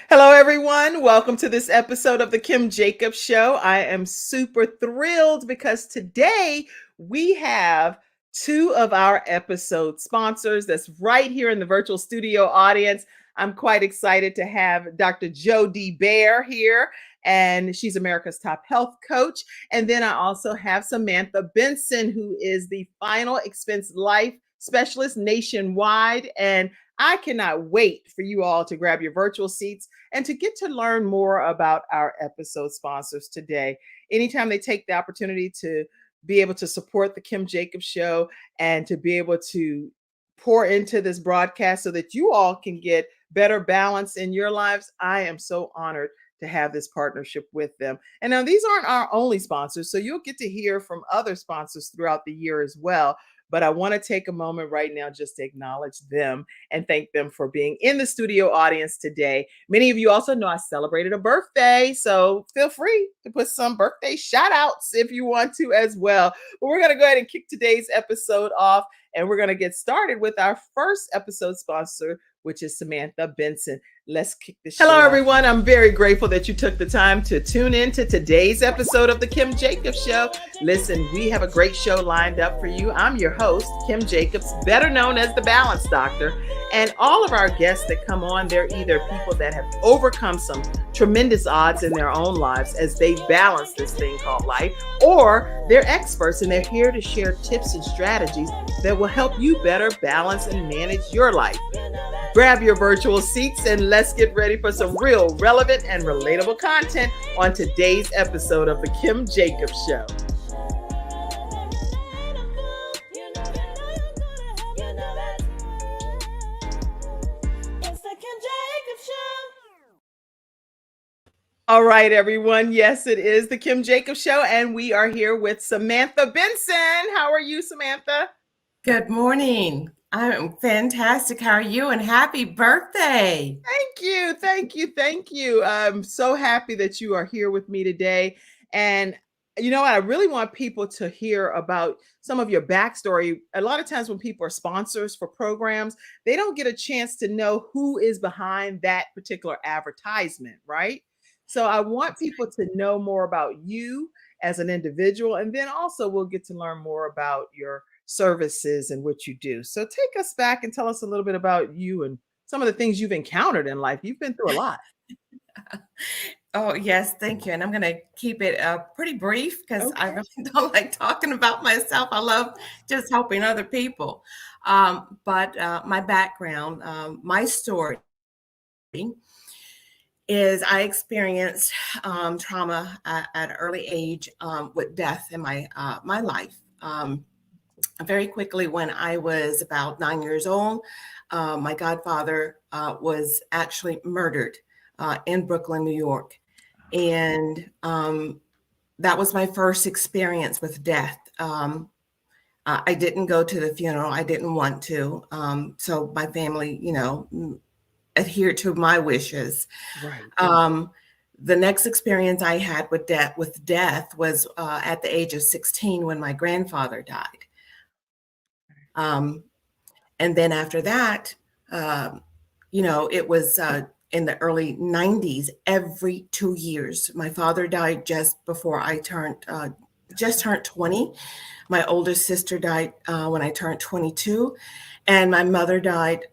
Hello, everyone. Welcome to this episode of the Kim Jacobs Show. I am super thrilled because today we have two of our episode sponsors that's right here in the virtual studio audience. I'm quite excited to have Dr. Jody Bear here, and she's America's top health coach. And then I also have Samantha Benson, who is the final expense life specialist nationwide. And I cannot wait for you all to grab your virtual seats and to get to learn more about our episode sponsors today. Anytime they take the opportunity to be able to support the Kim Jacobs Show and to be able to pour into this broadcast so that you all can get better balance in your lives, I am so honored to have this partnership with them. And now these aren't our only sponsors, so you'll get to hear from other sponsors throughout the year as well. But I want to take a moment right now just to acknowledge them and thank them for being in the studio audience today. Many of you also know I celebrated a birthday, so feel free to put some birthday shout outs if you want to as well. But we're going to go ahead and kick today's episode off, and we're going to get started with our first episode sponsor, which is Samantha Benson. Let's kick the show. Hello, everyone. I'm very grateful that you took the time to tune in to today's episode of the Kim Jacobs Show. Listen, we have a great show lined up for you. I'm your host, Kim Jacobs, better known as the Balance Doctor. And all of our guests that come on, they're either people that have overcome some tremendous odds in their own lives as they balance this thing called life, or they're experts and they're here to share tips and strategies that will help you better balance and manage your life. Grab your virtual seats and let's get ready for some real relevant and relatable content on today's episode of the Kim Jacobs Show. All right, everyone. Yes, it is the Kim Jacobs Show, and we are here with Samantha Benson. How are you, Samantha? Good morning. I'm fantastic. How are you? And happy birthday. Thank you. Thank you. Thank you. I'm so happy that you are here with me today. And you know what? I really want people to hear about some of your backstory. A lot of times when people are sponsors for programs, they don't get a chance to know who is behind that particular advertisement, right? So I want people to know more about you as an individual. And then also we'll get to learn more about your services and what you do. So take us back and tell us a little bit about you and some of the things you've encountered in life. You've been through a lot. Oh, yes. Thank you. And I'm going to keep it pretty brief because I really don't like talking about myself. I love just helping other people. But my background, my story is I experienced trauma at an early age with death in my life. Very quickly, when I was about 9 years old, my godfather was actually murdered in Brooklyn, New York. And that was my first experience with death. I didn't go to the funeral. I didn't want to. So my family, adhered to my wishes. Right. The next experience I had with death was at the age of 16 when my grandfather died. And then after that, it was in the early 90s, every 2 years. My father died just before I turned 20. My older sister died when I turned 22. And my mother died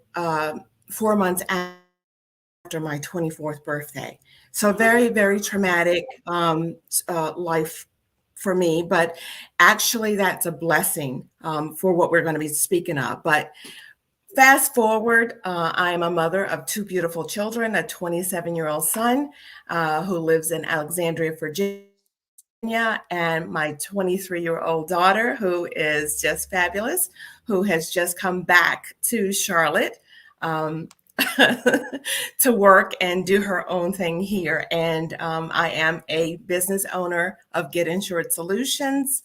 4 months after my 24th birthday. So very, very traumatic life for me, but actually that's a blessing for what we're going to be speaking of. But fast forward, I am a mother of two beautiful children, a 27-year-old son who lives in Alexandria, Virginia, and my 23-year-old daughter who is just fabulous, who has just come back to Charlotte to work and do her own thing here. And I am a business owner of Getinsured.solutions.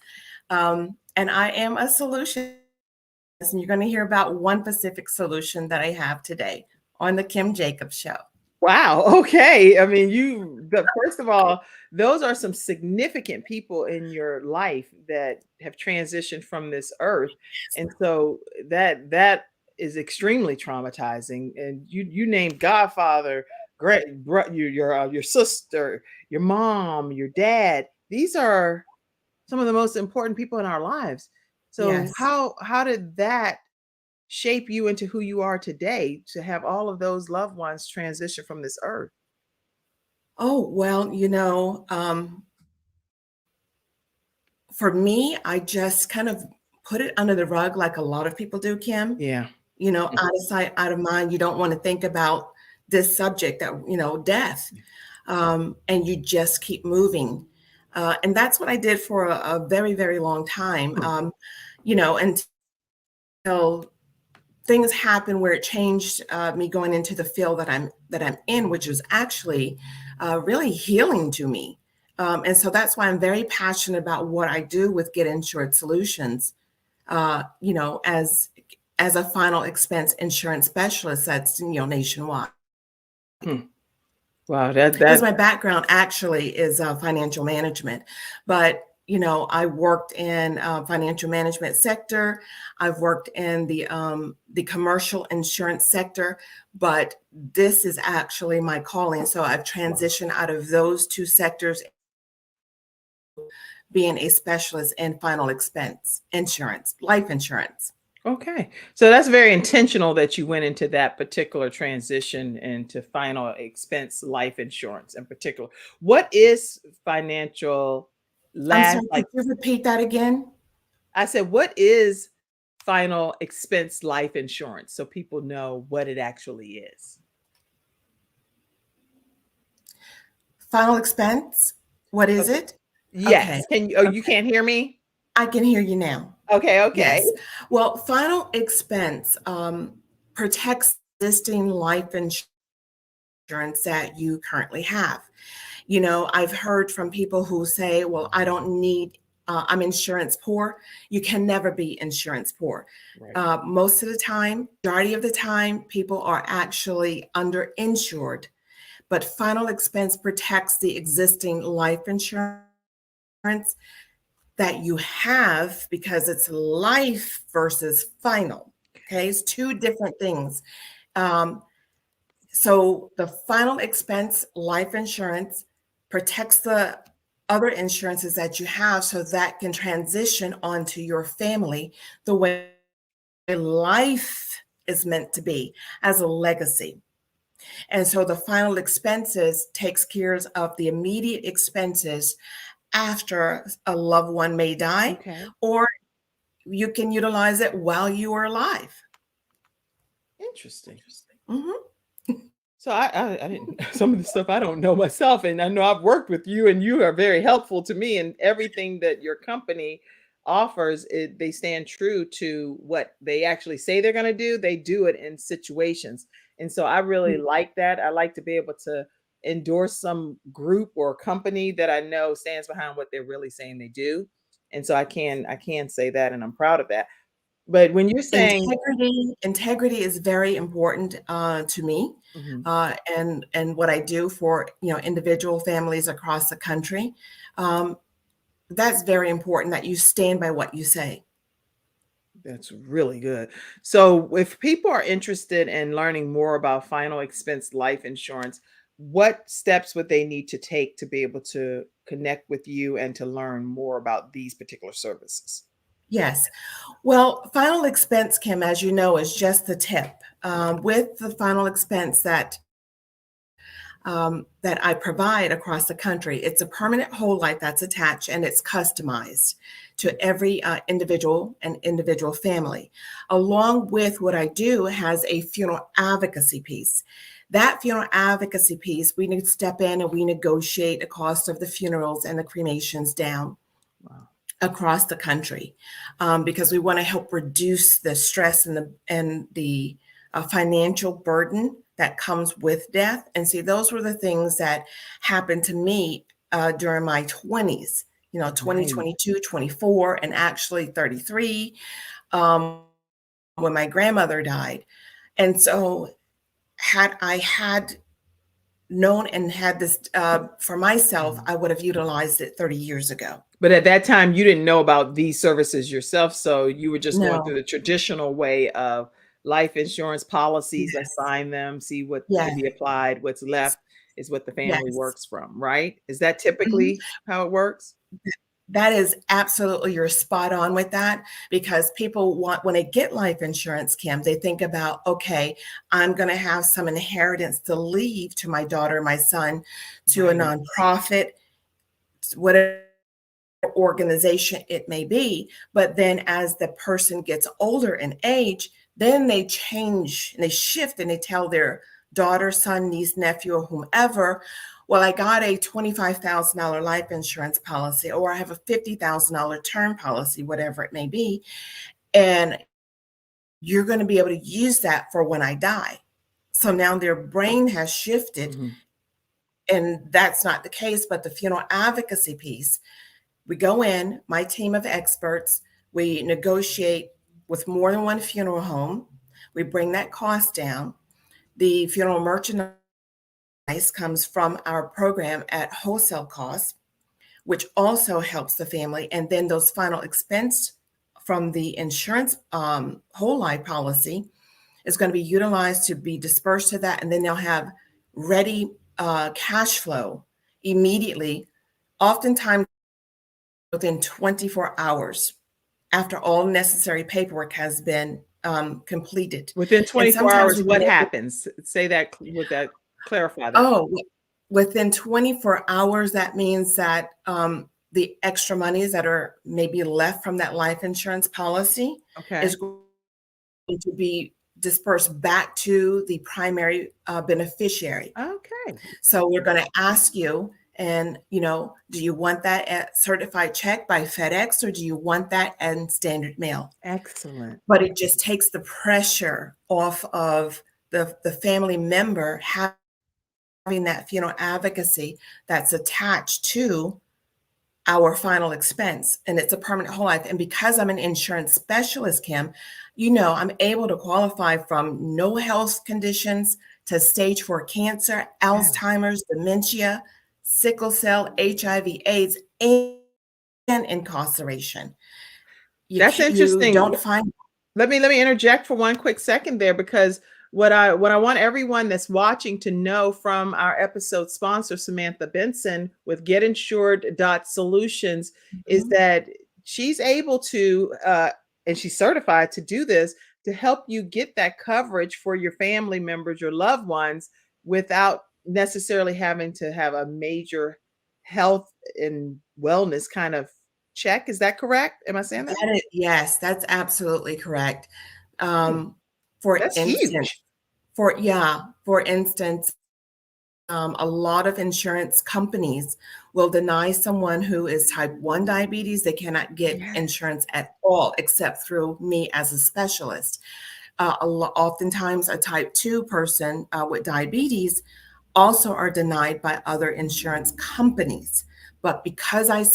And I am a solution. And you're going to hear about one specific solution that I have today on the Kim Jacobs Show. Wow. Okay. I mean, first of all, those are some significant people in your life that have transitioned from this earth. And so that is extremely traumatizing. And you named Godfather, your sister, your mom, your dad. These are some of the most important people in our lives. So Yes. how did that shape you into who you are today to have all of those loved ones transition from this earth? Oh, well, for me, I just kind of put it under the rug like a lot of people do, Kim. Yeah. Out of sight, out of mind. You don't want to think about this subject that, death. And you just keep moving. And that's what I did for a very, very long time, Hmm. until things happened where it changed me going into the field that I'm in, which was actually really healing to me. And so that's why I'm very passionate about what I do with Getinsured.solutions. As a final expense insurance specialist that's nationwide. Hmm. Wow, that Because my background actually is financial management, but I worked in financial management sector. I've worked in the commercial insurance sector, but this is actually my calling. So I've transitioned out of those two sectors, being a specialist in final expense insurance, life insurance. okay. So that's very intentional that you went into that particular transition into final expense life insurance in particular. What is financial I'm last sorry, could like you repeat that again? I said, what is final expense life insurance so people know what it actually is? Final expense, what is Okay. it? Okay. Yes. Can you oh, you can't hear me? I can hear you now. Okay, okay. Yes. Well, final expense protects existing life insurance that you currently have. I've heard from people who say, well, I don't need, I'm insurance poor. You can never be insurance poor. Right. Most of the time, majority of the time, people are actually underinsured, but final expense protects the existing life insurance that you have because it's life versus final. Okay, it's two different things. Um, so the final expense life insurance protects the other insurances that you have so that can transition onto your family the way life is meant to be as a legacy. And so the final expenses takes care of the immediate expenses after a loved one may die, Okay. or you can utilize it while you are alive. Interesting. Mhm. So I didn't some of the stuff I don't know myself, and I know I've worked with you, and you are very helpful to me, and everything that your company offers, they stand true to what they actually say they're going to do. They do it in situations, and so I really like that. I like to be able to endorse some group or company that I know stands behind what they're really saying they do, and so I can say that, and I'm proud of that. But when you're saying, Integrity is very important to me, mhm. and what I do for individual families across the country. Um, that's very important that you stand by what you say. That's really good. So, if people are interested in learning more about final expense life insurance, what steps would they need to take to be able to connect with you and to learn more about these particular services? Yes. Well, final expense, Kim, as you know, is just the tip. With the final expense that I provide across the country, it's a permanent whole life that's attached and it's customized to every individual and individual family. Along with what I do has a funeral advocacy piece. That funeral advocacy piece, we need to step in and we negotiate the cost of the funerals and the cremations down Wow. across the country, because we want to help reduce the stress and the financial burden that comes with death. And see, those were the things that happened to me during my 20s, 20, Right. 22, 24, and actually 33, um, when my grandmother died. And so had I had known and had this for myself, Mhm. I would have utilized it 30 years ago. But at that time, you didn't know about these services yourself, so you were just going through No. the traditional way of life insurance policies, Yes. assign them, see what can Yes. be applied. What's left is what the family Yes. works from, right? Is that Mhm. typically how it works? That is absolutely, you're spot on with that, because people want, when they get life insurance, Kim, they think about, okay, I'm going to have some inheritance to leave to my daughter, my son, to a Right. nonprofit, whatever organization it may be. But then as the person gets older in age, then they change and they shift and they tell their daughter, son, niece, nephew, or whomever, well, I got a $25,000 life insurance policy, or I have a $50,000 term policy, whatever it may be. And you're going to be able to use that for when I die. So now their brain has shifted, Mhm. and that's not the case. But the funeral advocacy piece, we go in, my team of experts, we negotiate with more than one funeral home. We bring that cost down. The funeral merchandise comes from our program at wholesale cost, which also helps the family. And then those final expense from the insurance whole life policy is going to be utilized to be dispersed to that. And then they'll have ready cash flow immediately, oftentimes within 24 hours after all necessary paperwork has been completed. Within And 24 sometimes hours, we've what been able, happens? Say that with that, clarify that. oh, within 24 hours, that means that the extra monies that are maybe left from that life insurance policy Okay. is going to be dispersed back to the primary beneficiary. Okay. So we're going to ask you, and do you want that at certified check by FedEx, or do you want that in standard mail? Excellent. But it just takes the pressure off of the family member having that funeral advocacy that's attached to our final expense, and it's a permanent whole life. And because I'm an insurance specialist, Kim, I'm able to qualify from no health conditions to stage 4 cancer, Yes. Alzheimer's, dementia, sickle cell, HIV, AIDS, and incarceration. That's You interesting. don't find. Let me interject for one quick second there, because what I want everyone that's watching to know from our episode sponsor Samantha Benson with Getinsured.solutions is Mhm. that she's able to and she's certified to do this, to help you get that coverage for your family members, your loved ones, without necessarily having to have a major health and wellness kind of check. Is that correct? Am I saying that right? Yes, that's absolutely correct. Hmm. Um, for That's instance, huge. for instance, a lot of insurance companies will deny someone who is type 1 diabetes. They cannot get Yes. insurance at all except through me as a specialist. Oftentimes, a type 2 person with diabetes also are denied by other insurance companies. But because I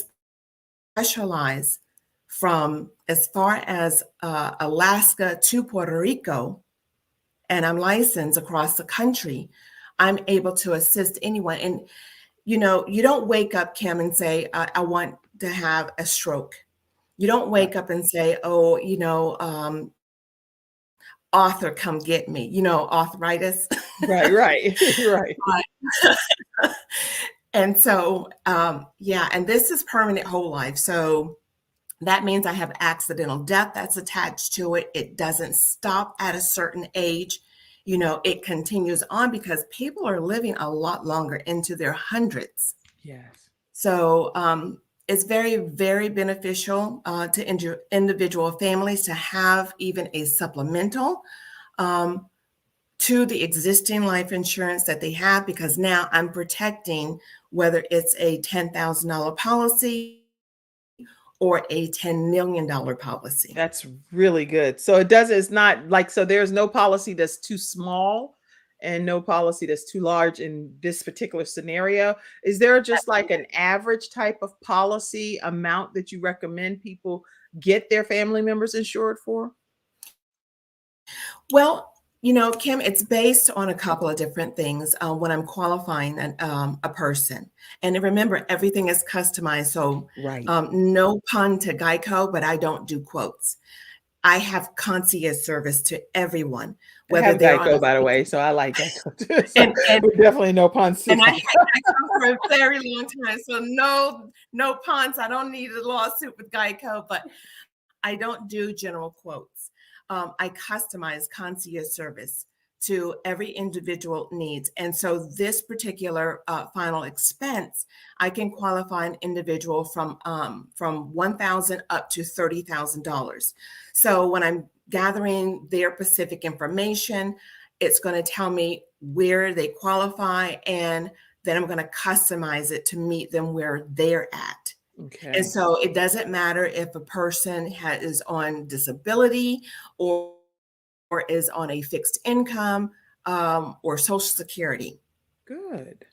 specialize from as far as Alaska to Puerto Rico, and I'm licensed across the country, I'm able to assist anyone. And you don't wake up, Kim, and say, I want to have a stroke. You don't Right. wake up and say, oh, author, come get me, arthritis. Right, right, right. And so, yeah, and this is permanent whole life. So that means I have accidental death that's attached to it. It doesn't stop at a certain age. It continues on because people are living a lot longer, into their hundreds. Yes. So it's very, very beneficial to individual families to have even a supplemental um, to the existing life insurance that they have, because now I'm protecting whether it's a $10,000 policy or a $10 million policy. That's really good. So it's not like, so there's no policy that's too small and no policy that's too large in this particular scenario. Is there just like an average type of policy amount that you recommend people get their family members insured for? Well, Kim, it's based on a couple of different things when I'm qualifying a person. And remember, everything is customized. So Right. no pun to Geico, but I don't do quotes. I have concierge service to everyone, I whether have they're on Geico, a by the way, so I like Geico too. So and and we definitely know and I Poncia. had Geico for a very long time. So no punts. I don't need a lawsuit with Geico, but I don't do general quotes. I customize concierge service to every individual needs. And so this particular final expense, I can qualify an individual from 1,000 up to $30,000. So when I'm gathering their specific information, it's going to tell me where they qualify, and then I'm going to customize it to meet them where they're at. And Okay. so it doesn't matter if a person is on disability or is on a fixed income or Social Security. Good.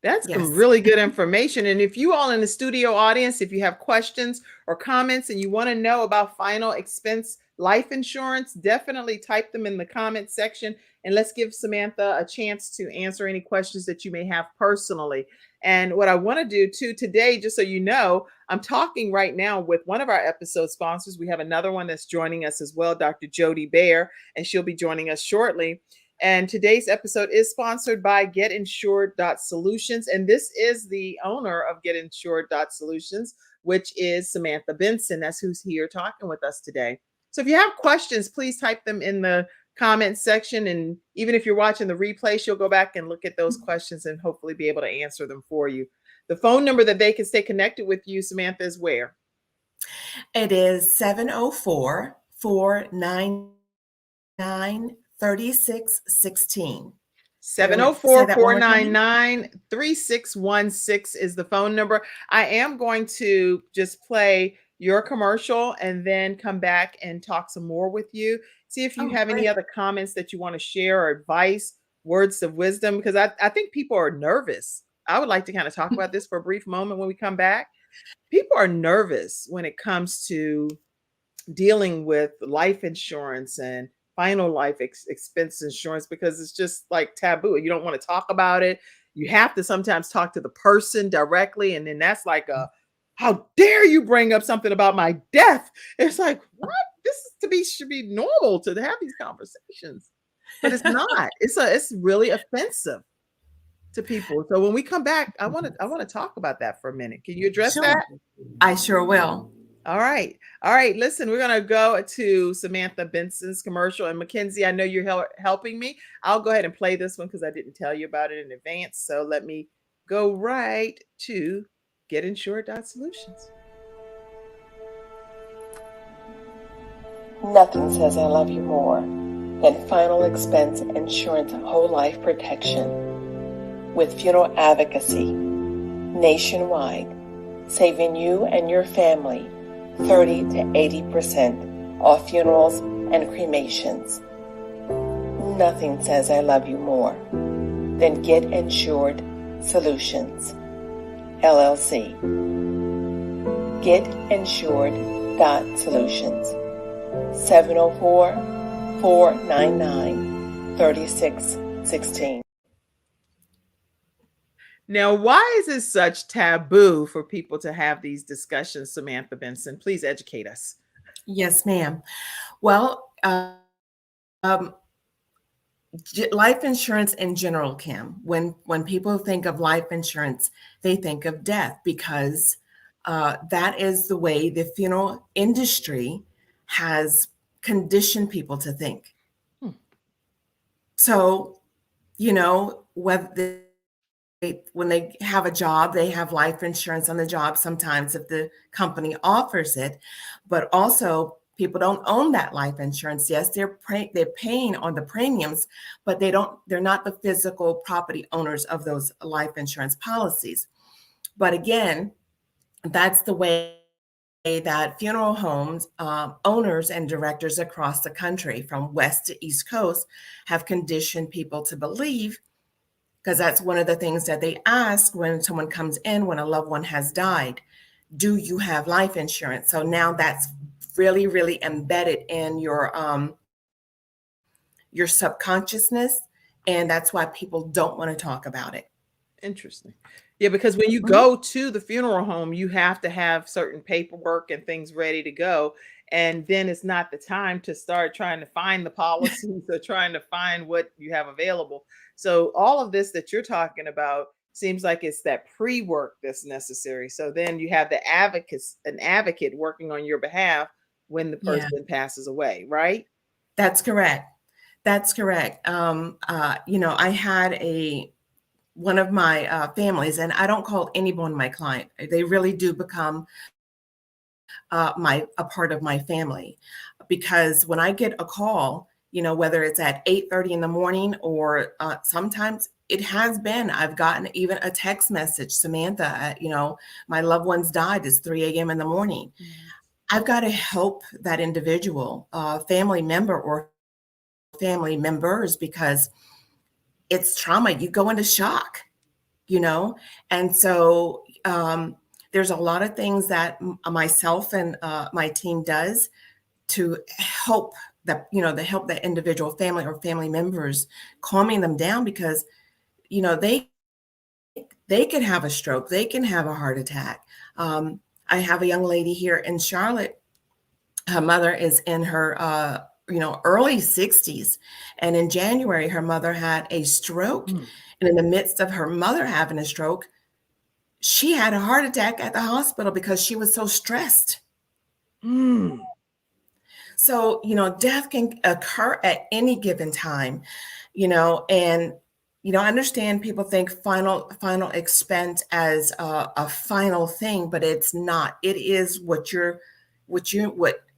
That's some Yes. really good information. And if you all in the studio audience, if you have questions or comments and you want to know about final expense life insurance, definitely type them in the comment section. And let's give Samantha a chance to answer any questions that you may have personally. And what I want to do too today, just so you know, I'm talking right now with one of our episode sponsors. We have another one that's joining us as well, Dr. Jody Bear, and she'll be joining us shortly. And today's episode is sponsored by Getinsured.solutions. And this is the owner of Getinsured.solutions, which is Samantha Benson. That's who's here talking with us today. So if you have questions, please type them in the comment section. And even if you're watching the replay, she'll go back and look at those questions and hopefully be able to answer them for you. The phone number that they can stay connected with you, Samantha, is where? It is 704-499-3616. I will say that one more time. 704-499-3616 is the phone number. I am going to just play your commercial and then come back and talk some more with you. See if you Oh, have any great. other comments that you want to share or advice, words of wisdom, because I think people are nervous. I would like to kind of talk about this for a brief moment when we come back. People are nervous when it comes to dealing with life insurance and final life expense insurance because it's just like taboo. You don't want to talk about it. You have to sometimes talk to the person directly. And then that's like a, how dare you bring up something about my death? It's like, what? This is to be should be normal to have these conversations. But it's not. It's really offensive to people. So when we come back, I want to talk about that for a minute. Can you address Sure. that? I sure will. All right. All right. Listen, we're going to go to Samantha Benson's commercial. And Mackenzie, I know you're helping me. I'll go ahead and play this one because I didn't tell you about it in advance. So let me go right to Getinsured.solutions. Nothing says I love you more than final expense insurance whole life protection. With funeral advocacy nationwide, saving you and your family 30 to 80% off funerals and cremations. Nothing says I love you more than Getinsured.solutions, LLC. Getinsured.solutions, 704-499-3616. Now, why is it such taboo for people to have these discussions, Samantha Benson? Please educate us. Yes, ma'am. Well, life insurance in general, Kim, when people think of life insurance, they think of death because that is the way the funeral industry has conditioned people to think. Hmm. So, whether when they have a job, they have life insurance on the job sometimes if the company offers it, but also people don't own that life insurance. Yes, they're paying on the premiums, but they're not the physical property owners of those life insurance policies. But again, that's the way that funeral homes owners and directors across the country from west to east coast have conditioned people to believe, because that's one of the things that they ask when someone comes in when a loved one has died. Do you have life insurance? So now that's really, really embedded in your subconsciousness, and that's why people don't want to talk about it. Interesting. Yeah, because when you Mhm. go to the funeral home, you have to have certain paperwork and things ready to go. and then it's not the time to start trying to find the policies or trying to find what you have available. So all of this that you're talking about seems like it's that pre-work that's necessary. So then you have an advocate working on your behalf when the Yeah, person passes away, right? that's correct. That's correct. I had one of my families, and I don't call anyone my client. They really do become a part of my family, because when I get a call, whether it's at 8:30 in the morning, or sometimes it has been, I've gotten even a text message, Samantha, my loved ones died. It's 3 a.m. in the morning. Mm. I've got to help that individual, family member or family members, because it's trauma. You go into shock, you know? And so there's a lot of things that myself and my team does to help help that individual family or family members, calming them down, because, they could have a stroke, they can have a heart attack. I have a young lady here in Charlotte. Her mother is in her early 60s, and in January her mother had a stroke. Mm. And in the midst of her mother having a stroke, she had a heart attack at the hospital because she was so stressed. Mm. So, death can occur at any given time, and I understand people think final expense as a final thing, but it's not. It is what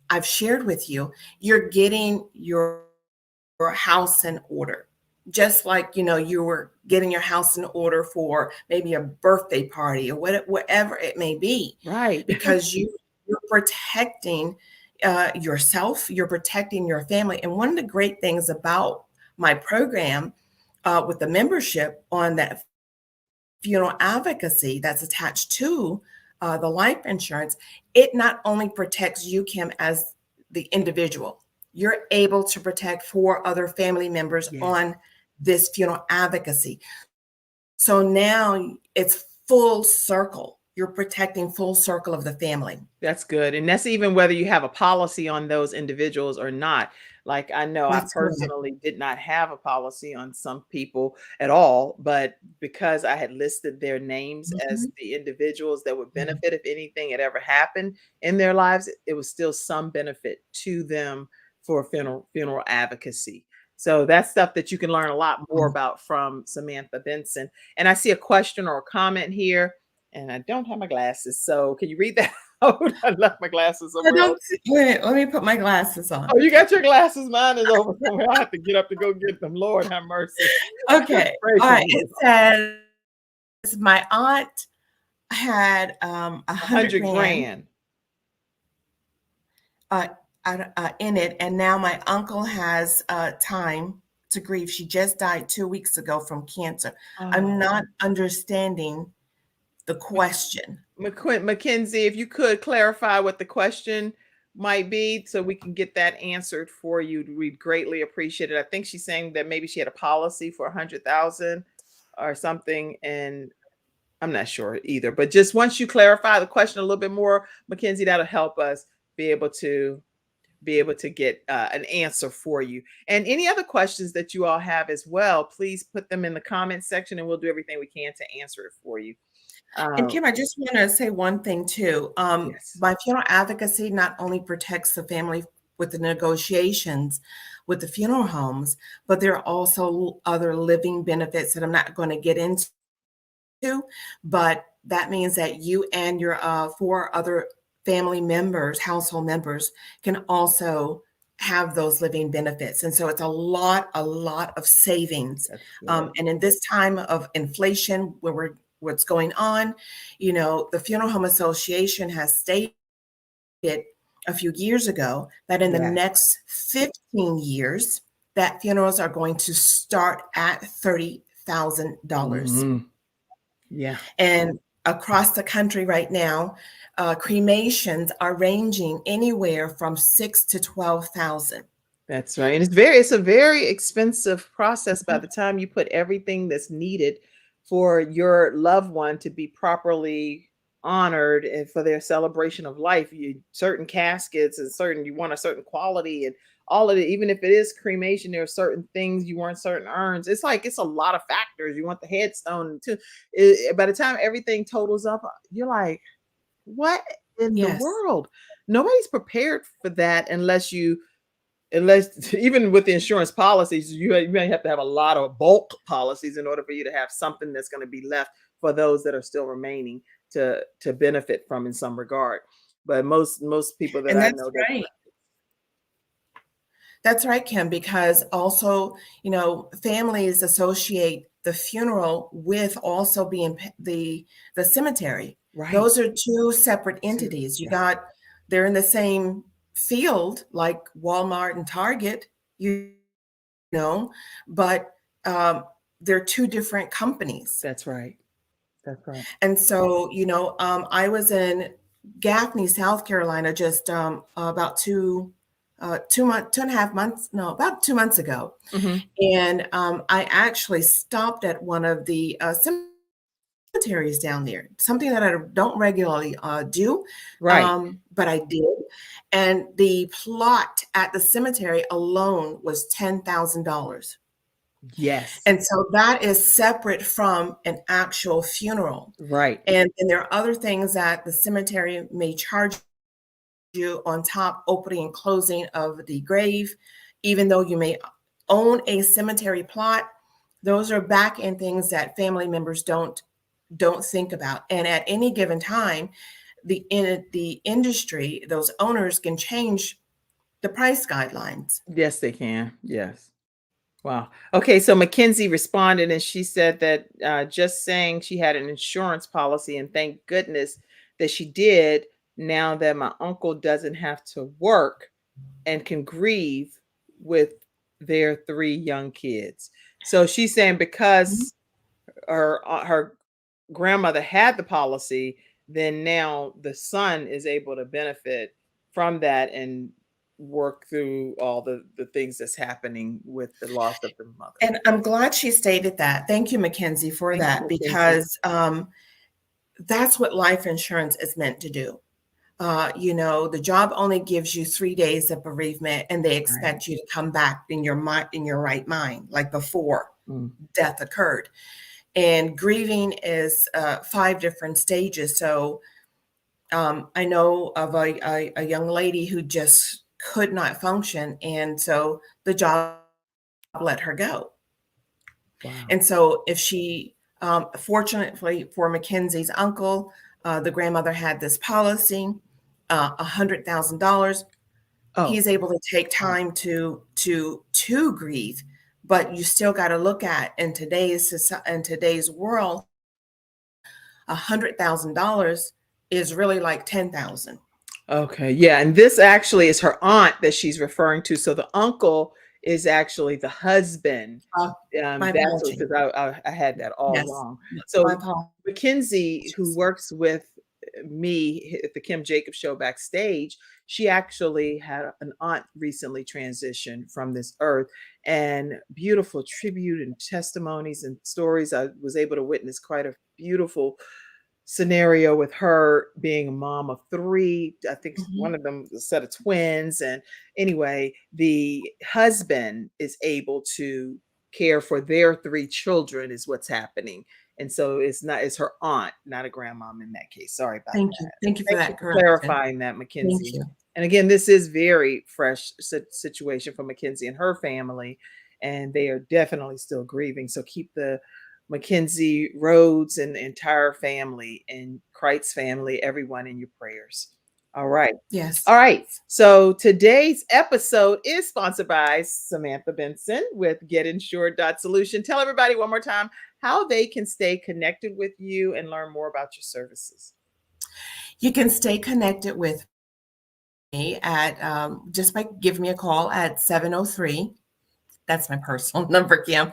I've shared with you. You're getting your house in order. Just like, you were getting your house in order for maybe a birthday party, or whatever it may be, Right. because you're protecting yourself, you're protecting your family. And one of the great things about my program, with the membership on that funeral advocacy that's attached to the life insurance, it not only protects you, Kim, as the individual, you're able to protect 4 other family members Yes. on this funeral advocacy. So now it's full circle. You're protecting full circle of the family. That's good. And that's even whether you have a policy on those individuals or not. Like I know I That's correct. personally did not have a policy on some people at all, but because I had listed their names as Mhm. the individuals that would Yeah. benefit if anything had ever happened in their lives, it was still some benefit to them for funeral advocacy. So that's stuff that you can learn a lot more Mhm. about from Samantha Benson. And I see a question or a comment here, and I don't have my glasses. So can you read that out? I left my glasses I somewhere else. don't see, wait, let me put my glasses on. Oh, you got your glasses. Mine is over somewhere. I have to get up to go get them. Lord have mercy. Okay. Pray All for right. me. It says my aunt had a A hundred hundred grand grand. uh, in it, and now my uncle has time to grieve. She just died 2 weeks ago from cancer. I'm Oh, not understanding the question. Mackenzie, if you could clarify what the question might be so we can get that answered for you, we'd greatly appreciate it. I think she's saying that maybe she had a policy for 100,000 or something, and I'm not sure either, but just once you clarify the question a little bit more, Mackenzie, that'll help us be able to get an answer for you. And any other questions that you all have as well, please put them in the comment section, and we'll do everything we can to answer it for you. And Um, Kim, I just want to say one thing too. yes, My funeral advocacy not only protects the family with the negotiations with the funeral homes, but there are also other living benefits that I'm not going to get into. But that means that you and your 4 other family members, household members, can also have those living benefits. And so it's a lot of savings. that's good. And in this time of inflation, what's going on, the Funeral Home Association has stated a few years ago that in the Yes. next 15 years, that funerals are going to start at $30,000. Mhm. Yeah. And across the country right now, cremations are ranging anywhere from 6 to 12,000. That's right. And it's a very expensive process by the time you put everything that's needed for your loved one to be properly honored and for their celebration of life. You certain caskets and certain you want a certain quality and all of it. Even if it is cremation, there are certain things you want, certain urns. It's like it's a lot of factors. You want the headstone too. By the time everything totals up, you're like, what in the Yes. world? Nobody's prepared for that unless even with the insurance policies, you may have to have a lot of bulk policies in order for you to have something that's going to be left for those that are still remaining to benefit from in some regard. But most people that And I that's know that right. That's right, Kim, because also, families associate the funeral with also being the cemetery. right. Those are two separate entities. Yeah, They're in the same field, like Walmart and Target, you know, but they're two different companies. that's right. That's right. And so, I was in Gaffney, South Carolina, just about 2.5 months, no, about 2 months ago. Hmm. And I actually stopped at one of the cemeteries down there, something that I don't regularly do, Right. but I did. And the plot at the cemetery alone was $10,000. Yes. And so that is separate from an actual funeral. Right. And there are other things that the cemetery may charge you on top, opening and closing of the grave, even though you may own a cemetery plot. Those are back end things that family members don't think about. And at any given time, in the industry, those owners can change the price guidelines. Yes, they can. Yes. Wow. Okay, so Mackenzie responded and she said that just saying she had an insurance policy, and thank goodness that she did, now that my uncle doesn't have to work and can grieve with their three young kids. So she's saying Mhm. because her grandmother had the policy, then now the son is able to benefit from that and work through all the things that's happening with the loss of the mother. And I'm glad she stated that. Thank you, Mackenzie, for Thank you, that, Mackenzie. because that's what life insurance is meant to do. The job only gives you 3 days of bereavement, and they Right. expect you to come back in your mind, in your right mind, like before Mm. death occurred. And grieving is 5 different stages. So I know of a young lady who just could not function, and so the job let her go. Wow. And so if she, fortunately for Mackenzie's uncle, the grandmother had this policy, $100,000. Oh, He's able to take wow. time to grieve, but you still got to look at in today's world, $100,000 is really like 10,000. Okay. Yeah. And this actually is her aunt that she's referring to. So the uncle is actually the husband. Uh, my That's apology. because I had that all Yes, wrong. my So Mackenzie, who apologies. works with me at the Kim Jacobs show backstage, she actually had an aunt recently transitioned from this earth, and beautiful tribute and testimonies and stories. I was able to witness quite a beautiful scenario with her being a mom of three. I think one Mhm. of them was a set of twins. And anyway, the husband is able to care for their three children, is what's happening. And so it's her aunt, not a grandmom in that case. Sorry about Thank you. that. Thank you for Thank you that for correction. clarifying that, Thank Mackenzie. you. And again, this is very fresh situation for Mackenzie and her family, and they are definitely still grieving. So keep the Mackenzie Rhodes and the entire family and Kreitz family, everyone in your prayers. All right. Yes. All right. So today's episode is sponsored by Samantha Benson with Getinsured.solutions. Tell everybody one more time how they can stay connected with you and learn more about your services. You can stay connected with me at just by giving me a call at 703. That's my personal number, Kim.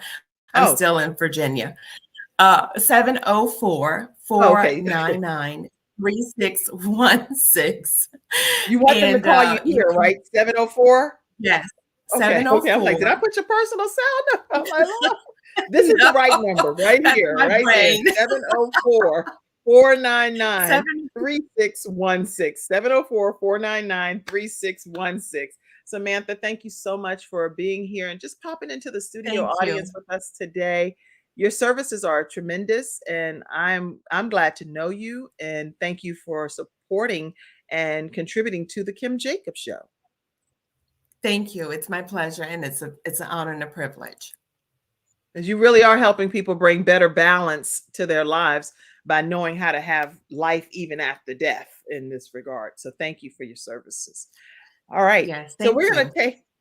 I'm Oh, still in Virginia. 704 oh, okay. 499 3616. You want them to And call you you here, can, right? 704? yes, Okay. Okay. I'm like, did 704. I put your personal cell number? I'm like, oh, this is the No, right number right that's here, my right there. brain. 704. 499 3616. 704 499 3616. Samantha, thank you so much for being here and just popping into the studio Thank audience you. with us today. Your services are tremendous, and I'm glad to know you. And thank you for supporting and contributing to the Kim Jacobs Show. Thank you. It's my pleasure, and it's an honor and a privilege. Because you really are helping people bring better balance to their lives by knowing how to have life even after death in this regard. So thank you for your services. All right. Yes, So thank you.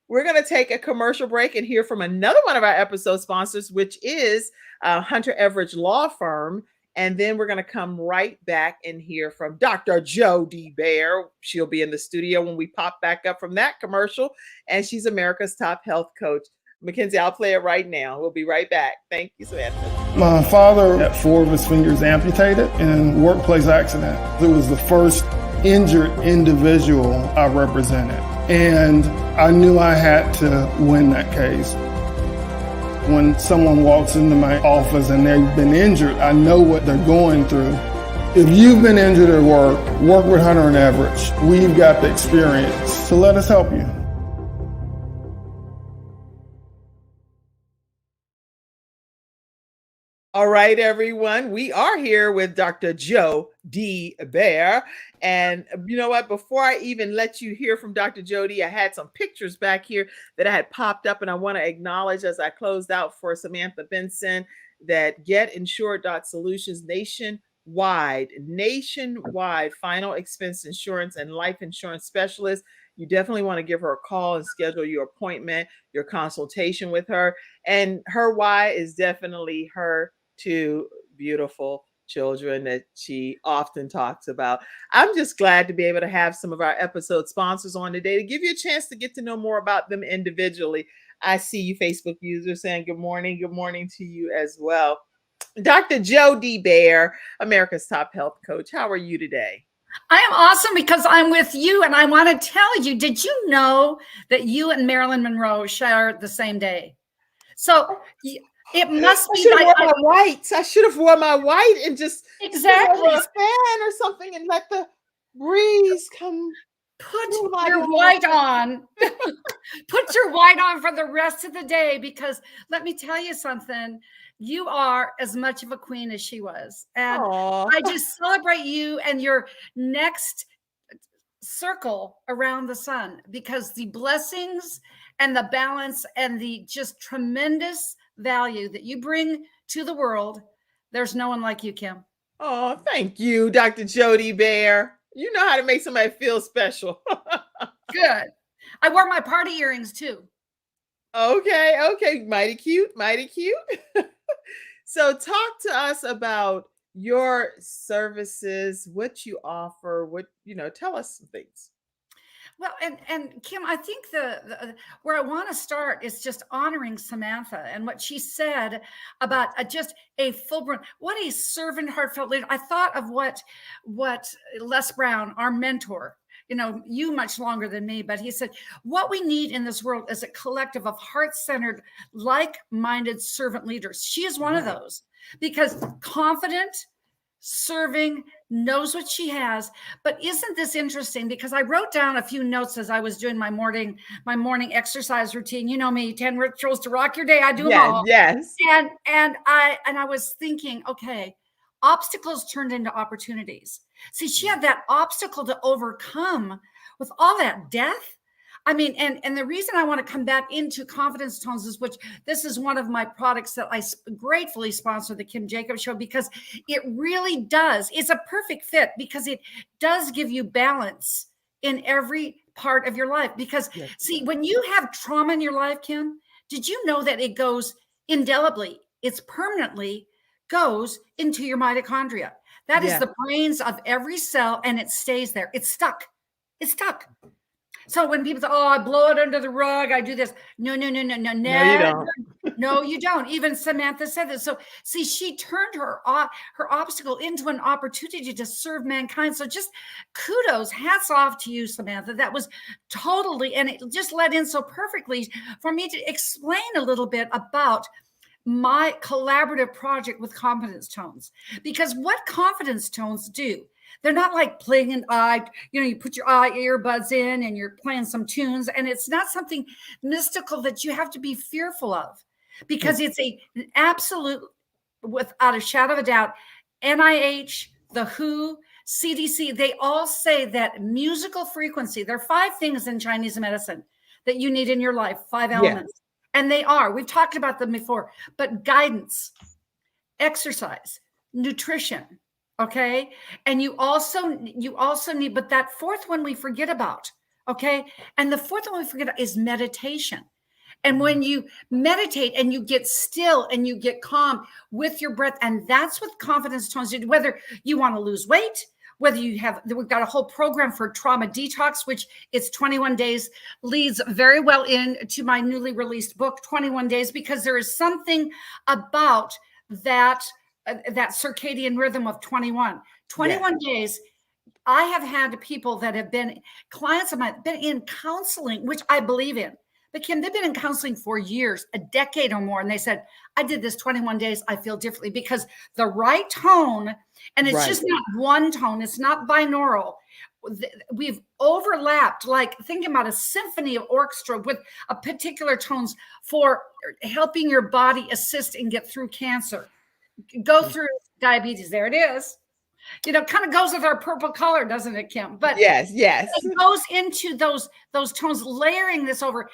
we're gonna take a commercial break and hear from another one of our episode sponsors, which is Hunter Everidge Law Firm. And then we're going to come right back and hear from Dr. Jody Bear. She'll be in the studio when we pop back up from that commercial. And she's America's top health coach. Mackenzie, I'll play it right now. We'll be right back. Thank you, Samantha. My father had 4 of his fingers amputated in a workplace accident. It was the first injured individual I represented. And I knew I had to win that case. When someone walks into my office and they've been injured, I know what they're going through. If you've been injured at work, work with Hunter and Everidge. We've got the experience, so let us help you. All right, everyone. We are here with Dr. Jody Bear. And you know what? Before I even let you hear from Dr. Jody, I had some pictures back here that I had popped up, and I want to acknowledge as I closed out for Samantha Benson that Getinsured.solutions nationwide final expense insurance and life insurance specialist. You definitely want to give her a call and schedule your appointment, your consultation with her. And her why is definitely her 2 beautiful children that she often talks about. I'm just glad to be able to have some of our episode sponsors on today to give you a chance to get to know more about them individually. I see you Facebook users saying good morning to you as well. Dr. Jody Bear, America's top health coach. How are you today? I am awesome because I'm with you, and I want to tell you, did you know that you and Marilyn Monroe share the same day? So it must be my whites. I should have worn my white and just exactly sit over a fan or something and let the breeze come. Put your white on. Put your white on for the rest of the day, because let me tell you something. You are as much of a queen as she was. And aww. I just celebrate you and your next circle around the sun, because the blessings and the balance and the just tremendous value that you bring to the world, there's no one like you, Kim. Oh, thank you, Dr. Jody Bear. You know how to make somebody feel special. Good. I wore my party earrings too. Okay. Mighty cute. So talk to us about your services, what you offer, tell us some things. Well, and Kim, I think the where I want to start is just honoring Samantha and what she said about just a full-blown, what a servant heartfelt leader. I thought of what Les Brown, our mentor, you much longer than me, but he said, what we need in this world is a collective of heart-centered, like-minded servant leaders. She is one of those, because confident, serving, knows what she has. But isn't this interesting? Because I wrote down a few notes as I was doing my morning exercise routine. You know me, 10 rituals to rock your day. I do them all. Yes. And I was thinking, okay, obstacles turned into opportunities. See, she had that obstacle to overcome with all that death. I mean, and the reason I want to come back into confidence tones is, which this is one of my products that I gratefully sponsor, the Kim Jacobs Show, because it really does. It's a perfect fit, because it does give you balance in every part of your life. Because see, when you have trauma in your life, Kim, did you know that it goes indelibly? It's permanently goes into your mitochondria. That is the brains of every cell, and it stays there. It's stuck. So when people say, oh, I blow it under the rug, I do this. No, never. No, you don't. No, you don't. Even Samantha said this. So see, she turned her obstacle into an opportunity to serve mankind. So just kudos, hats off to you, Samantha. That was totally, and it just led in so perfectly for me to explain a little bit about my collaborative project with confidence tones, because what confidence tones do, they're not like playing an eye, you put your eye earbuds in and you're playing some tunes, and it's not something mystical that you have to be fearful of, because it's an absolute, without a shadow of a doubt, NIH, the WHO, CDC, they all say that musical frequency, there are 5 things in Chinese medicine that you need in your life, 5 elements. Yes. And we've talked about them before, but guidance, exercise, nutrition, okay? And you also need, but that 4th one we forget about, okay? And the 4th one we forget about is meditation. And when you meditate and you get still and you get calm with your breath, and that's what confidence tones do, whether you want to lose weight, whether we've got a whole program for trauma detox, which it's 21 days, leads very well into my newly released book, 21 Days, because there is something about that circadian rhythm of 21 days. I have had people that have been clients of mine, been in counseling, which I believe in. But Kim, they've been in counseling for years, a decade or more. And they said, I did this 21 days. I feel differently, because the right tone, and it's just not one tone. It's not binaural. We've overlapped, like thinking about a symphony of orchestra with a particular tones for helping your body assist and get through cancer, go through diabetes. There it is. Kind of goes with our purple color, doesn't it, Kim? But yes, it goes into those tones, layering this over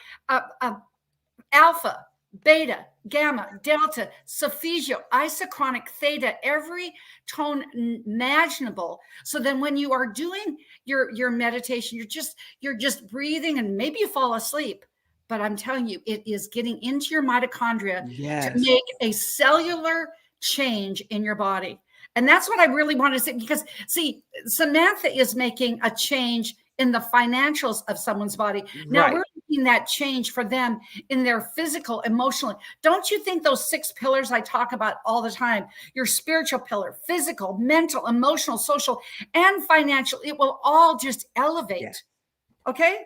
alpha, beta, gamma, delta, solfeggio, isochronic, theta, every tone imaginable. So then when you are doing your meditation, you're just breathing, and maybe you fall asleep. But I'm telling you, it is getting into your mitochondria to make a cellular change in your body. And that's what I really want to say, because see, Samantha is making a change in the financials of someone's body. Now we're making that change for them in their physical, emotional. Don't you think those 6 pillars I talk about all the time, your spiritual pillar, physical, mental, emotional, social, and financial, it will all just elevate. Okay?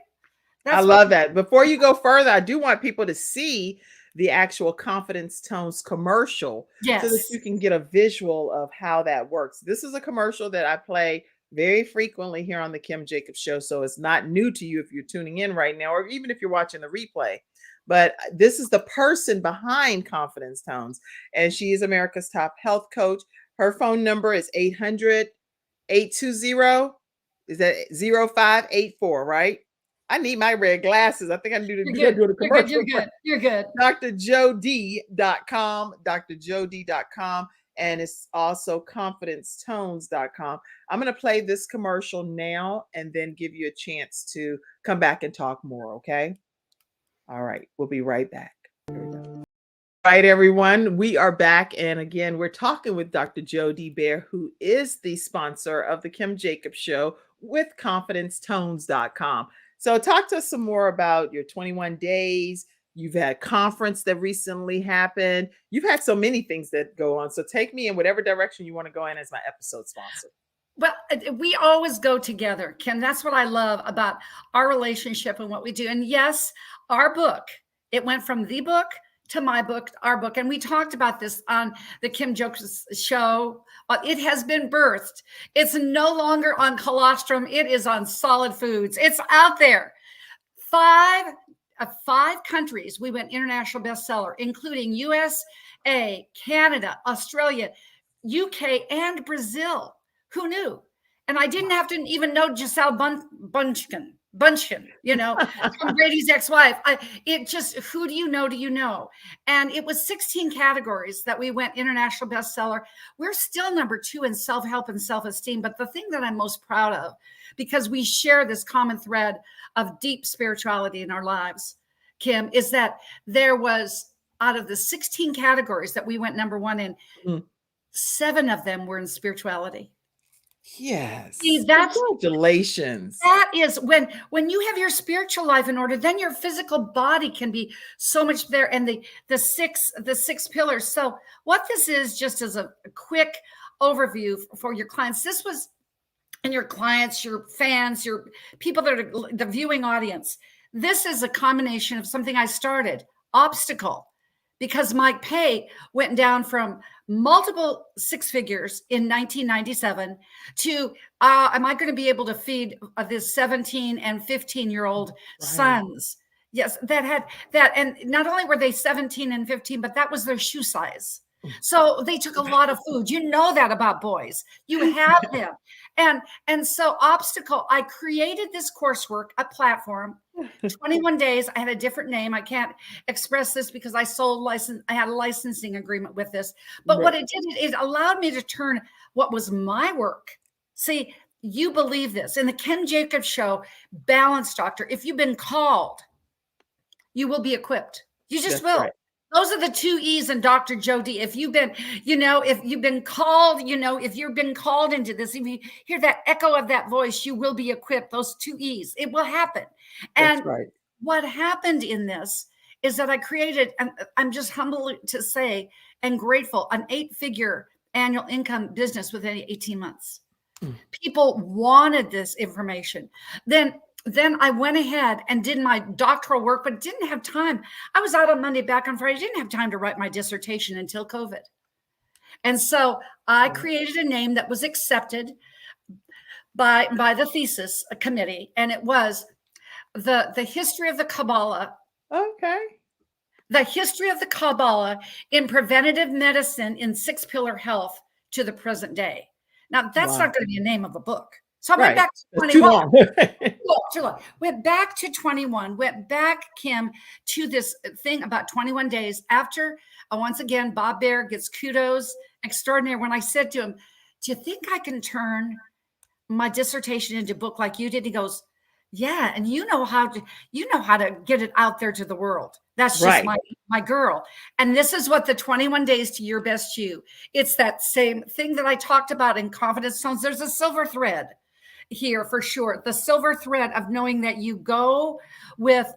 I love that. Before you go further, I do want people to see the actual Confidence Tones commercial, so that you can get a visual of how that works. This is a commercial that I play very frequently here on the Kim Jacobs Show, so it's not new to you if you're tuning in right now, or even if you're watching the replay. But this is the person behind Confidence Tones, and she is America's top health coach. Her phone number is 800-820, is that 0584, right? I need my red glasses. I think I need to do the commercial. You're good. drjod.com, drjod.com, and it's also confidencetones.com. I'm going to play this commercial now and then give you a chance to come back and talk more, okay? All right, we'll be right back. Here we go. All right, everyone, we are back. And again, we're talking with Dr. Jody Bear, who is the sponsor of the Kim Jacobs Show with confidencetones.com. So talk to us some more about your 21 days. You've had a conference that recently happened. You've had so many things that go on. So take me in whatever direction you want to go in as my episode sponsor. Well, we always go together, Kim. That's what I love about our relationship and what we do. And yes, our book, it went from the book to my book, our book. And we talked about this on the Kim Jacobs Show. It has been birthed. It's no longer on colostrum. It is on solid foods. It's out there. 5 countries, we went international bestseller, including USA, Canada, Australia, UK, and Brazil. Who knew? And I didn't have to even know Giselle Bunchkin, from Brady's ex-wife. It just, who do you know? And it was 16 categories that we went international bestseller. We're still number 2 in self-help and self-esteem. But the thing that I'm most proud of, because we share this common thread of deep spirituality in our lives, Kim, is that there was, out of the 16 categories that we went number 1 in, 7 of them were in spirituality. Yes. See, that's congratulations. That is when you have your spiritual life in order, then your physical body can be so much there. And the six pillars. So what this is, just as a quick overview for your clients, this was, and your clients, your fans, your people that are the viewing audience, this is a combination of something I started: obstacle, because my pay went down from multiple six figures in 1997 to am I going to be able to feed this 17 and 15-year-old sons? Yes, that had that. And not only were they 17 and 15, but that was their shoe size. So they took a lot of food. You know that about boys. You have them. And so Obstacle, I created this coursework, a platform, 21 days. I had a different name. I can't express this because I had a licensing agreement with this. But what it did, it allowed me to turn what was my work. See, you believe this. In the Kim Jacobs Show, Balance Doctor, if you've been called, you will be equipped. You just will. Right. Those are the 2 E's in Dr. Jody. If you've been, if you've been called, if you've been called into this, if you hear that echo of that voice, you will be equipped. Those 2 E's, it will happen. And what happened in this is that I created, and I'm just humble to say and grateful, an 8-figure annual income business within 18 months. People wanted this information. Then I went ahead and did my doctoral work, but didn't have time. I was out on Monday, back on Friday. Didn't have time to write my dissertation until COVID. And so I created a name that was accepted by the thesis committee. And it was the history of the Kabbalah. Okay. The history of the Kabbalah in preventative medicine in 6-pillar health to the present day. Now, that's not going to be a name of a book. So I went back to 21. Too long. Went back to 21. Went back, Kim, to this thing about 21 days after, once again, Bob Baer gets kudos extraordinary. When I said to him, do you think I can turn my dissertation into a book like you did? He goes, yeah. And you know how to get it out there to the world. That's just my girl. And this is what the 21 days to your best you. It's that same thing that I talked about in Confidence Stones. There's a silver thread here for sure. The silver thread of knowing that you go with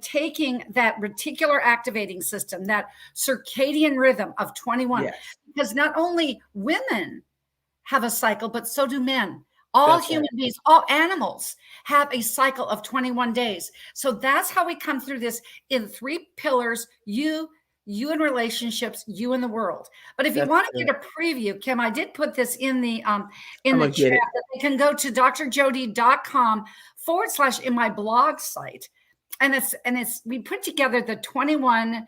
taking that reticular activating system, that circadian rhythm of 21, because not only women have a cycle, but so do men. All human beings, all animals have a cycle of 21 days. So that's how we come through this in 3 pillars, you in relationships, you in the world. But if you want to get a preview, Kim, I did put this in the chat. You can go to drjody.com / in my blog site. And it's we put together the 21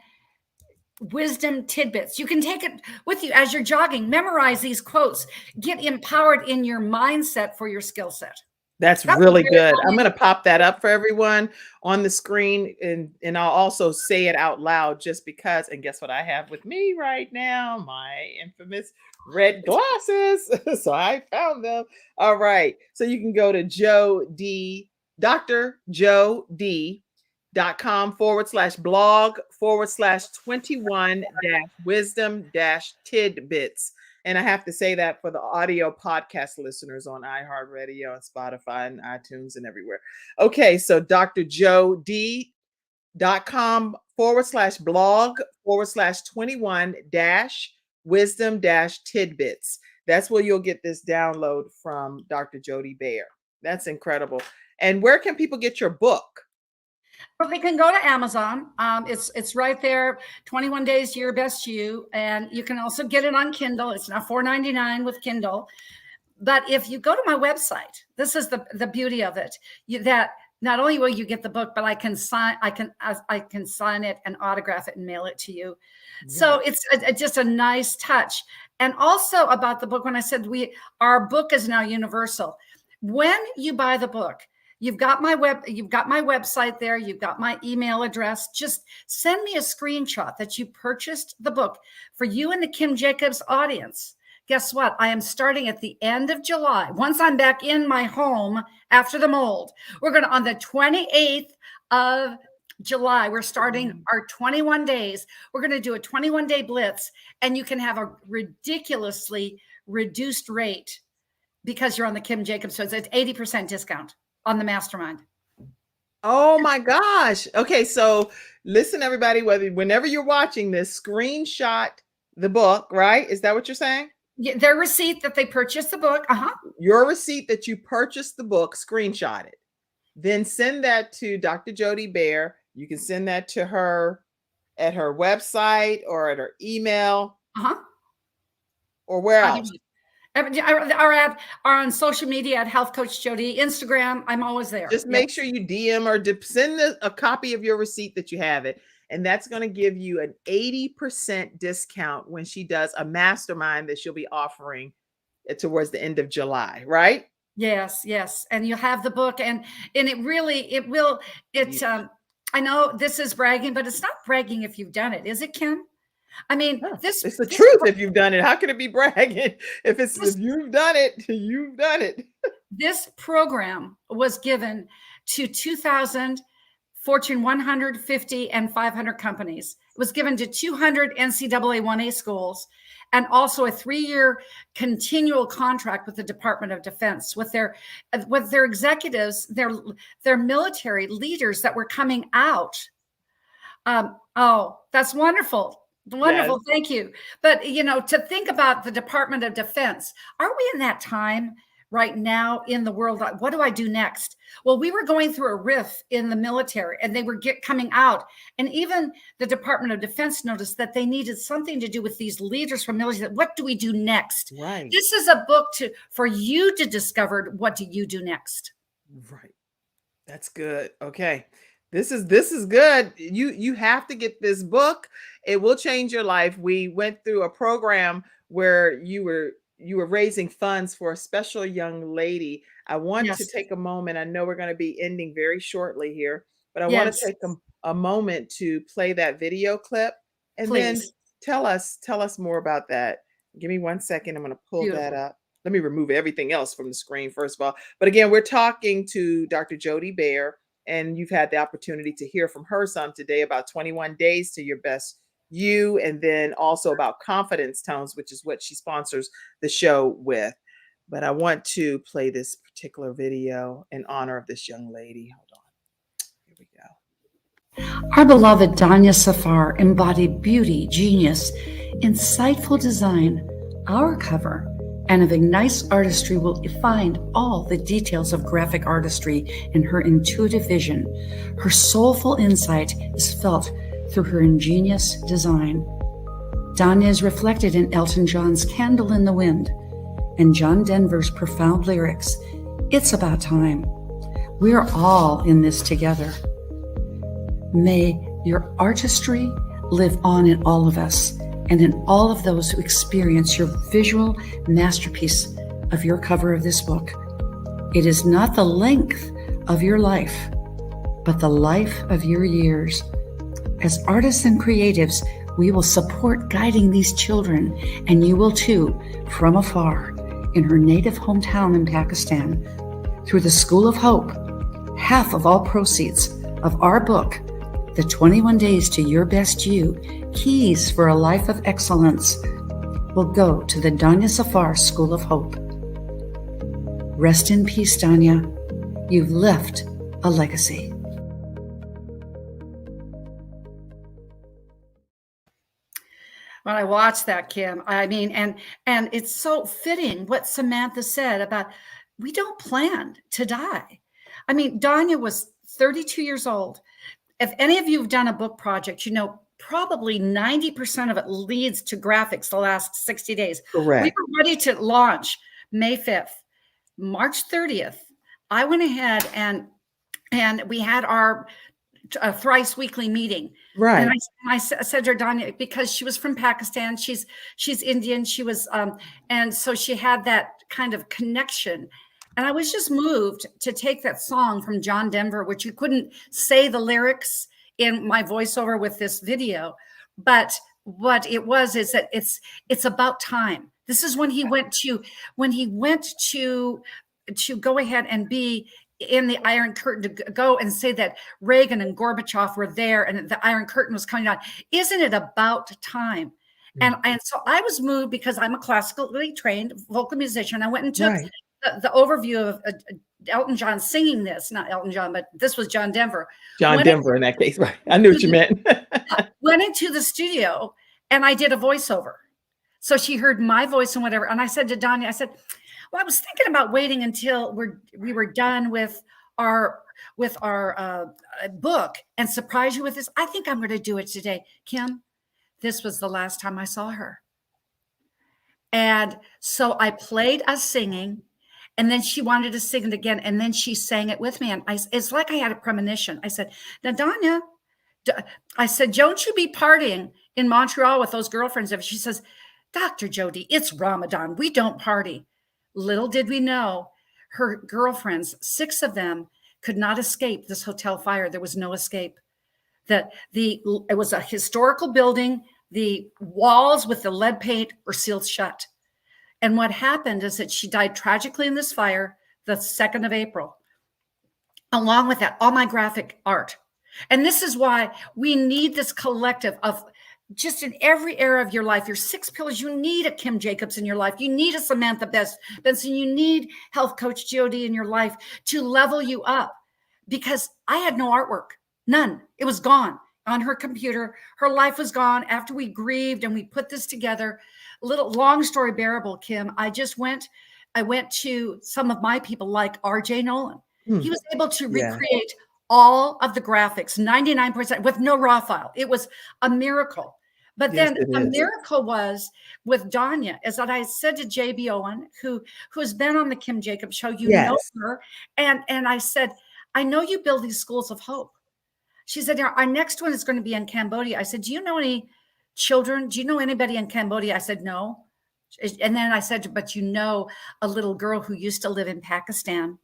wisdom tidbits. You can take it with you as you're jogging, memorize these quotes, get empowered in your mindset for your skill set. That's really good. I'm going to pop that up for everyone on the screen, and I'll also say it out loud just because. And guess what I have with me right now? My infamous red glasses. So I found them. All right. So you can go to drjod.com /blog /21 wisdom tidbits. And I have to say that for the audio podcast listeners on iHeartRadio and Spotify and iTunes and everywhere. Okay, so drjod.com /blog /21 wisdom tidbits. That's where you'll get this download from Dr. Jody Baer. That's incredible. And where can people get your book? Well, they can go to Amazon. It's right there, 21 Days to Your Best You. And you can also get it on Kindle. It's now $4.99 with Kindle. But if you go to my website, this is the beauty of it, that not only will you get the book, but I can sign it and autograph it and mail it to you. Yeah. So it's just a nice touch. And also about the book, when I said our book is now universal. When you buy the book, you've got my website there. You've got my email address. Just send me a screenshot that you purchased the book. For you and the Kim Jacobs audience, guess what? I am starting at the end of July. Once I'm back in my home after the mold, we're going to, on the 28th of July, we're starting our 21 days. We're going to do a 21-day blitz, and you can have a ridiculously reduced rate because you're on the Kim Jacobs. So it's an 80% discount on the mastermind. Oh my gosh. Okay. So listen, everybody, whenever you're watching this, screenshot the book, right? Is that what you're saying? Yeah, their receipt that they purchased the book. Your receipt that you purchased the book, screenshot it. Then send that to Dr. Jody Baer. You can send that to her at her website or at her email Uh-huh. or where How do else? you are on social media at Health Coach Jody, Instagram. I'm always there. Just Yep. make sure you DM or send a copy of your receipt that you have it. And that's going to give you an 80% discount when she does a mastermind that she'll be offering towards the end of July, right? Yes, yes. And you'll have the book, and it really, it will, it's I know this is bragging, but it's not bragging if you've done it, is it, Kim? I mean, Huh. this It's the this truth if you've done it. How can it be bragging? If this you've done it, you've done it. this program was given to 2,000 Fortune 150 and 500 companies. It was given to 200 NCAA 1A schools, and also a 3-year continual contract with the Department of Defense with their executives, their military leaders that were coming out. Oh, that's wonderful. Wonderful. Yes. Thank you. But, to think about the Department of Defense, are we in that time right now in the world? What do I do next? Well, we were going through a riff in the military, and they were coming out. And even the Department of Defense noticed that they needed something to do with these leaders from military. What do we do next? Right. This is a book for you to discover, what do you do next? Right. That's good. Okay. This is good. You have to get this book. It will change your life. We went through a program where you were raising funds for a special young lady. I want to Yes. take a moment. I know we're going to be ending very shortly here, but I want to Yes. take a moment to play that video clip and then Please. tell us more about that. Give me 1 second. I'm going to pull that Beautiful. up. Let me remove everything else from the screen first of all. But again, we're talking to Dr. Jody Baer, and you've had the opportunity to hear from her some today about 21 days to your best you, and then also about confidence tones, which is what she sponsors the show with. But I want to play this particular video in honor of this young lady. Hold on. Here we go. Our beloved Danya Safar embodied beauty, genius, insightful design. Our cover and of Ignite's artistry will find all the details of graphic artistry in her intuitive vision. Her soulful insight is felt through her ingenious design. Danya is reflected in Elton John's Candle in the Wind and John Denver's profound lyrics, It's About Time. We're all in this together. May your artistry live on in all of us and in all of those who experience your visual masterpiece of your cover of this book. It is not the length of your life, but the life of your years. As artists and creatives, we will support guiding these children, and you will too, from afar, in her native hometown in Pakistan. Through the School of Hope, half of all proceeds of our book, The 21 Days to Your Best You, Keys for a Life of Excellence, will go to the Danya Safar School of Hope. Rest in peace, Danya. You've left a legacy. When I watched that, Kim, I mean, and it's so fitting what Samantha said about we don't plan to die. I mean, Danya was 32 years old. If any of you have done a book project, probably 90% of it leads to graphics the last 60 days. Correct. We were ready to launch May 5th. March 30th, I went ahead and we had our thrice weekly meeting. Right. And I said to her, Danya, because she was from Pakistan, she's Indian. She was, and so she had that kind of connection. And I was just moved to take that song from John Denver, which you couldn't say the lyrics in my voiceover with this video. But what it was is that it's about time. This is when he went to go ahead and be in the Iron Curtain, to go and say that Reagan and Gorbachev were there and the Iron Curtain was coming down. Isn't it about time? Mm-hmm. And so I was moved because I'm a classically trained vocal musician. I went and took the overview of Elton John singing this, not Elton John, but this was John Denver. John Denver in that case, right? I knew what you meant. Went into the studio and I did a voiceover. So she heard my voice and whatever. And I said to Danya, I said, well, I was thinking about waiting until we were done with our book and surprise you with this. I think I'm going to do it today. Kim, this was the last time I saw her. And so I played us singing, and then she wanted to sing it again. And then she sang it with me. And it's like I had a premonition. I said, now, Danya, I said, don't you be partying in Montreal with those girlfriends. She says, Dr. Jody, it's Ramadan. We don't party. Little did we know, her girlfriends, 6 of them, could not escape this hotel fire. There was no escape. It was a historical building. The walls with the lead paint were sealed shut. And what happened is that she died tragically in this fire, the 2nd of April. Along with that, all my graphic art. And this is why we need this collective of just in every era of your life, your 6 pillars. You need a Kim Jacobs in your life. You need a Samantha Benson. You need Health Coach Jody in your life to level you up, because I had no artwork, none. It was gone on her computer. Her life was gone after we grieved and we put this together. A little long story bearable, Kim. I went to some of my people like RJ Nolan. He was able to recreate all of the graphics, 99% with no raw file. It was a miracle. But then a miracle was with Danya, is that I said to JB Owen, who's been on the Kim Jacobs show, know her. And I said, I know you build these schools of hope. She said, our next one is going to be in Cambodia. I said, do you know any children? Do you know anybody in Cambodia? I said, no. And then I said, but you know a little girl who used to live in Pakistan,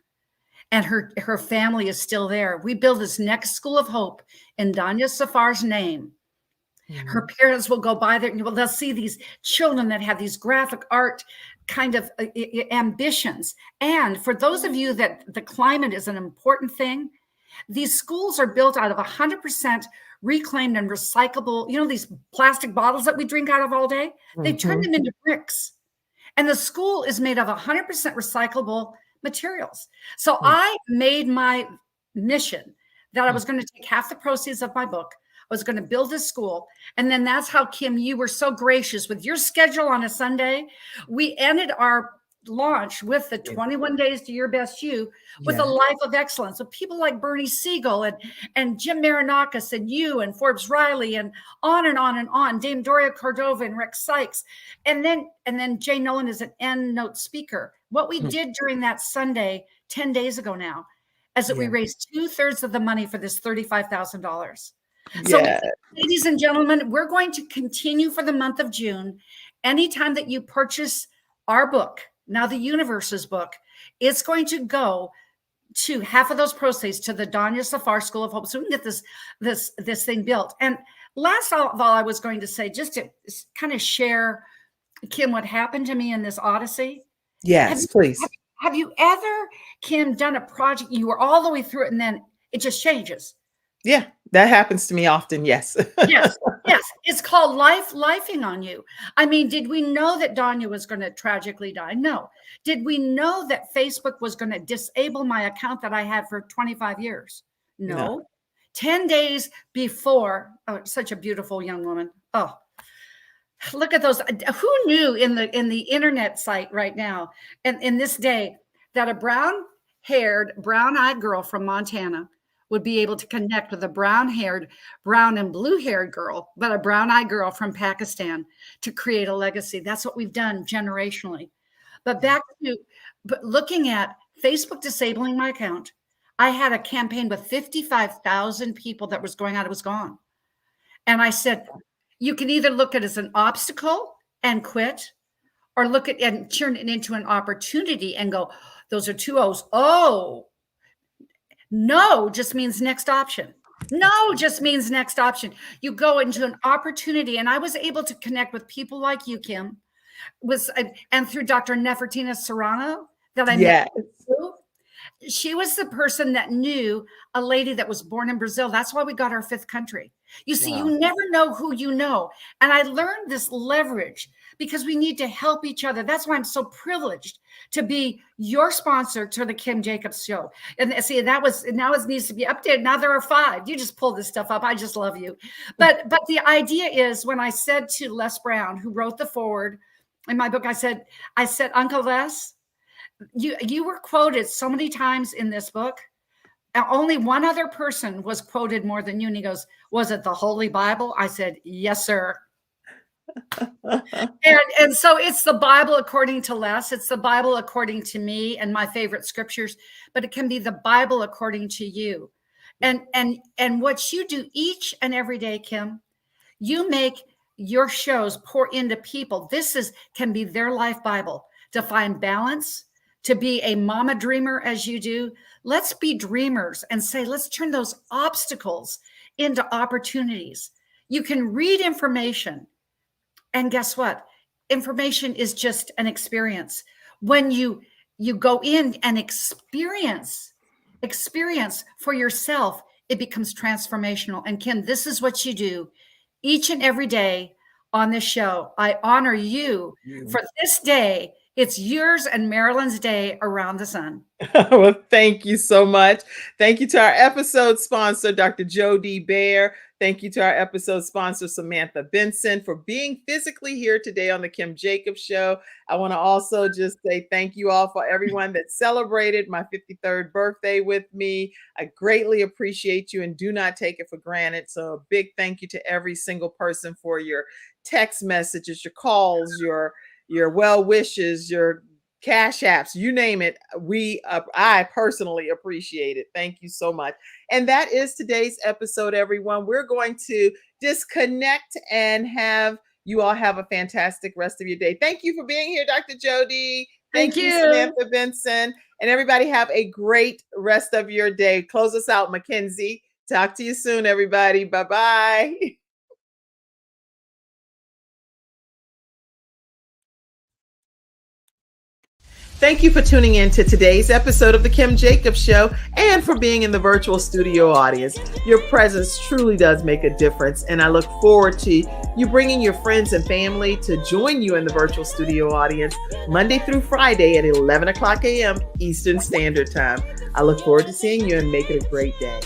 and her family is still there. We build this next school of hope in Danya Safar's name. Her parents will go by there and they'll see these children that have these graphic art kind of ambitions. And for those of you that the climate is an important thing, these schools are built out of 100% reclaimed and recyclable, these plastic bottles that we drink out of all day. They turn them into bricks. And the school is made of 100% recyclable materials. So I made my mission that I was going to take half the proceeds of my book. I was going to build a school. And then that's how, Kim, you were so gracious with your schedule on a Sunday. We ended our launch with the 21 Days to Your Best You with a life of excellence with people like Bernie Siegel and Jim Marinakis and you and Forbes Riley and on and on and on, Dame Doria Cordova and Rex Sykes. And then Jay Nolan is an end note speaker. What we did during that Sunday, 10 days ago now, is that we raised 2/3 of the money for this $35,000. So ladies and gentlemen, we're going to continue for the month of June. Anytime that you purchase our book, Now the Universe's book, it's going to go to half of those proceeds to the Danya Safar School of Hope, so we can get this thing built. And last of all, I was going to say, just to kind of share, Kim, what happened to me in this Odyssey. Yes, please. Have you ever, Kim, done a project, you were all the way through it and then it just changes? Yeah, that happens to me often. Yes. Yes. It's called lifing on you. I mean, did we know that Danya was going to tragically die? No. Did we know that Facebook was going to disable my account that I had for 25 years? No. 10 days before, such a beautiful young woman. Oh, look at those. Who knew in the internet site right now and in this day that a brown-haired, brown-eyed girl from Montana would be able to connect with a brown-haired, brown and blue-haired girl, but a brown-eyed girl from Pakistan to create a legacy. That's what we've done generationally. But back to looking at Facebook disabling my account, I had a campaign with 55,000 people that was going out. It was gone. And I said, you can either look at it as an obstacle and quit, or look at and turn it into an opportunity and go, those are 2 O's. Oh, no just means next option. No just means next option. You go into an opportunity. And I was able to connect with people like you, Kim, and through Dr. Nefertina Serrano that I met. She was the person that knew a lady that was born in Brazil. That's why we got our 5th country. You see, you never know who you know. And I learned this leverage because we need to help each other. That's why I'm so privileged to be your sponsor to the Kim Jacobs Show. And see, now it needs to be updated. Now there are 5. You just pull this stuff up. I just love you. But the idea is, when I said to Les Brown, who wrote the foreword in my book, I said, Uncle Les, you were quoted so many times in this book, only one other person was quoted more than you. And he goes, was it the Holy Bible? I said, yes, sir. And so it's the Bible according to Les. It's the Bible according to me and my favorite scriptures, but it can be the Bible according to you. And what you do each and every day, Kim, you make your shows pour into people. Can be their life Bible to find balance, to be a mama dreamer as you do. Let's be dreamers and say, let's turn those obstacles into opportunities. You can read information. And guess what? Information is just an experience. When you go in and experience for yourself, it becomes transformational. And Kim, this is what you do each and every day on this show. I honor you for this day. It's yours and Marilyn's day around the sun. Well, thank you so much. Thank you to our episode sponsor, Dr. Jody Bear. Thank you to our episode sponsor, Samantha Benson, for being physically here today on the Kim Jacobs Show. I want to also just say thank you all for everyone that celebrated my 53rd birthday with me. I greatly appreciate you and do not take it for granted. So a big thank you to every single person for your text messages, your calls, your well wishes, your Cash Apps, you name it. I personally appreciate it. Thank you so much. And that is today's episode, everyone. We're going to disconnect and have you all have a fantastic rest of your day. Thank you for being here, Dr. Jody. Thank you, Samantha Benson. And everybody have a great rest of your day. Close us out, Mackenzie. Talk to you soon, everybody. Bye-bye. Thank you for tuning in to today's episode of The Kim Jacobs Show and for being in the virtual studio audience. Your presence truly does make a difference, and I look forward to you bringing your friends and family to join you in the virtual studio audience Monday through Friday at 11 o'clock a.m. Eastern Standard Time. I look forward to seeing you and make it a great day.